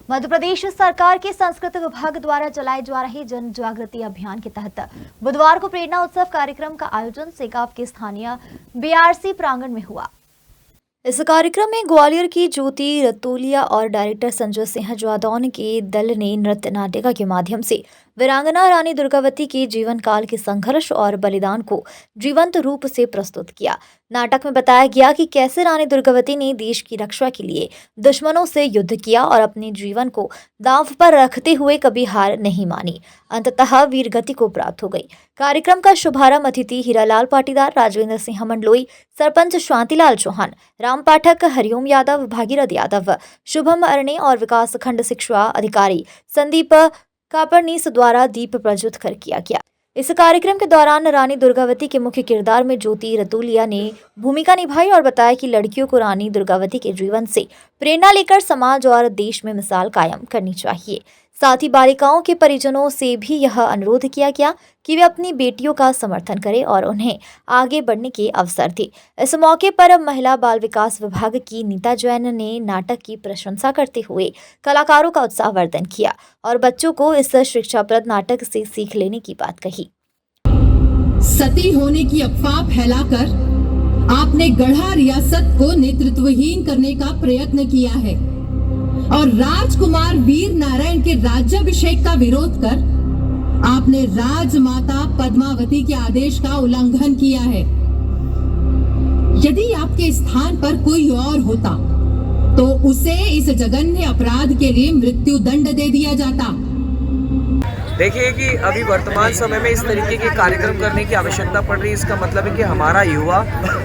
मध्य प्रदेश सरकार के सांस्कृतिक विभाग द्वारा चलाए जा रहे जन जागृति अभियान के तहत बुधवार को प्रेरणा उत्सव कार्यक्रम का आयोजन सेगांव के स्थानीय बीआरसी प्रांगण में हुआ। इस कार्यक्रम में ग्वालियर की ज्योति रतोलिया और डायरेक्टर संजय सिंह जादौन के दल ने नृत्य नाटिका के माध्यम से वीरांगना रानी दुर्गावती के जीवन काल के संघर्ष और बलिदान को जीवंत रूप से प्रस्तुत किया। नाटक में बताया गया कि कैसे रानी दुर्गावती ने देश की रक्षा के लिए दुश्मनों से युद्ध किया और अपने जीवन को दांव पर रखते हुए कभी हार नहीं मानी, अंततः वीरगति को प्राप्त हो गई। कार्यक्रम का शुभारंभ अतिथि हीरालाल पाटीदार, राजवेंद्र सिंह मंडलोई, सरपंच शांतिलाल चौहान, राम पाठक, हरिओम यादव, भागीरथ यादव, शुभम अरणे और विकास खंड शिक्षा अधिकारी संदीप कापड़नीस द्वारा दीप प्रज्वलित कर किया गया। इस कार्यक्रम के दौरान रानी दुर्गावती के मुख्य किरदार में ज्योति रतोलिया ने भूमिका निभाई और बताया कि लड़कियों को रानी दुर्गावती के जीवन से प्रेरणा लेकर समाज और देश में मिसाल कायम करनी चाहिए। साथ ही बालिकाओं के परिजनों से भी यह अनुरोध किया गया कि वे अपनी बेटियों का समर्थन करें और उन्हें आगे बढ़ने के अवसर दें। इस मौके पर महिला बाल विकास विभाग की नीता जैन ने नाटक की प्रशंसा करते हुए कलाकारों का उत्साहवर्धन किया और बच्चों को इस शिक्षाप्रद नाटक से सीख लेने की बात कही। सती होने की अफवाह फैलाकर आपने गढ़ा रियासत को नेतृत्वहीन करने का प्रयत्न किया है और राजकुमार वीर नारायण के राज्याभिषेक का विरोध कर आपने राजमाता पद्मावती के आदेश का उल्लंघन किया है। यदि आपके स्थान पर कोई और होता तो उसे इस जघन्य अपराध के लिए मृत्यु दंड दे दिया जाता। देखिए कि अभी वर्तमान समय में इस तरीके के कार्यक्रम करने की आवश्यकता पड़ रही है। इसका मतलब है कि हमारा युवा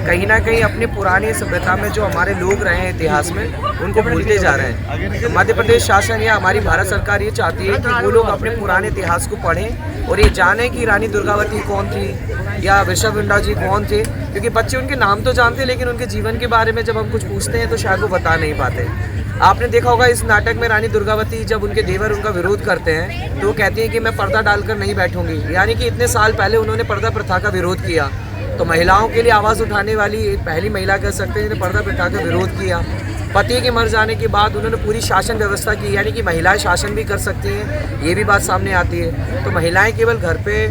कहीं ना कहीं अपनी पुरानी सभ्यता में जो हमारे लोग रहे हैं इतिहास में, उनको भूलते जा रहे हैं। मध्य प्रदेश शासन या हमारी भारत सरकार ये चाहती है कि वो लोग अपने पुराने इतिहास को पढ़ें और ये जानें कि रानी दुर्गावती कौन थी या वृषभगुंडा जी कौन थे, क्योंकि बच्चे उनके नाम तो जानते लेकिन उनके जीवन के बारे में जब हम कुछ पूछते हैं तो शायद वो बता नहीं पाते। आपने देखा होगा इस नाटक में रानी दुर्गावती जब उनके देवर उनका विरोध करते हैं तो वो कहती हैं कि मैं पर्दा डालकर नहीं बैठूंगी, यानी कि इतने साल पहले उन्होंने पर्दा प्रथा का विरोध किया। तो महिलाओं के लिए आवाज़ उठाने वाली पहली महिला कह सकते हैं जिन्हें पर्दा प्रथा का विरोध किया। पति के मर जाने के बाद उन्होंने पूरी शासन व्यवस्था की, यानी कि महिलाएं शासन भी कर सकती हैं, ये भी बात सामने आती है। तो महिलाएं केवल घर पे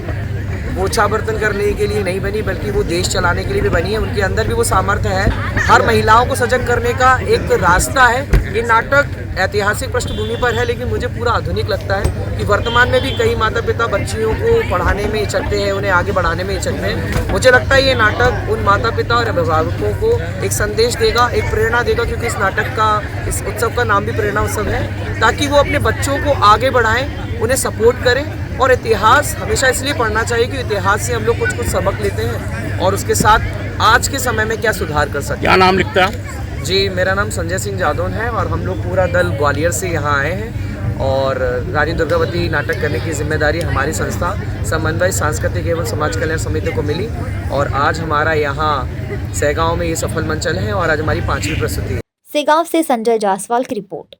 पोछा बर्तन करने के लिए नहीं बनी बल्कि वो देश चलाने के लिए भी बनी है। उनके अंदर भी वो सामर्थ्य है। हर महिलाओं को सजग करने का एक रास्ता है। ये नाटक ऐतिहासिक पृष्ठभूमि पर है लेकिन मुझे पूरा आधुनिक लगता है कि वर्तमान में भी कई माता पिता बच्चियों को पढ़ाने में हिचकते हैं, उन्हें आगे बढ़ाने में हिचकते हैं। मुझे लगता है ये नाटक उन माता पिता और अभिभावकों को एक संदेश देगा, एक प्रेरणा देगा, क्योंकि इस नाटक का, इस उत्सव का नाम भी प्रेरणा उत्सव है, ताकि वो अपने बच्चों को आगे बढ़ाएं, उन्हें सपोर्ट करें। और इतिहास हमेशा इसलिए पढ़ना चाहिए कि इतिहास से हम लोग कुछ सबक लेते हैं और उसके साथ आज के समय में क्या सुधार कर सकते हैं। क्या नाम लिखता है? जी, मेरा नाम संजय सिंह जादौन है और हम लोग पूरा दल ग्वालियर से यहाँ आए हैं और रानी दुर्गावती नाटक करने की जिम्मेदारी हमारी संस्था समन्वय सांस्कृतिक एवं समाज कल्याण समिति को मिली और आज हमारा यहाँ सेगांव में ये सफल मंचन है और आज हमारी 5वीं प्रस्तुति है। सेगांव से संजय जायसवाल की रिपोर्ट।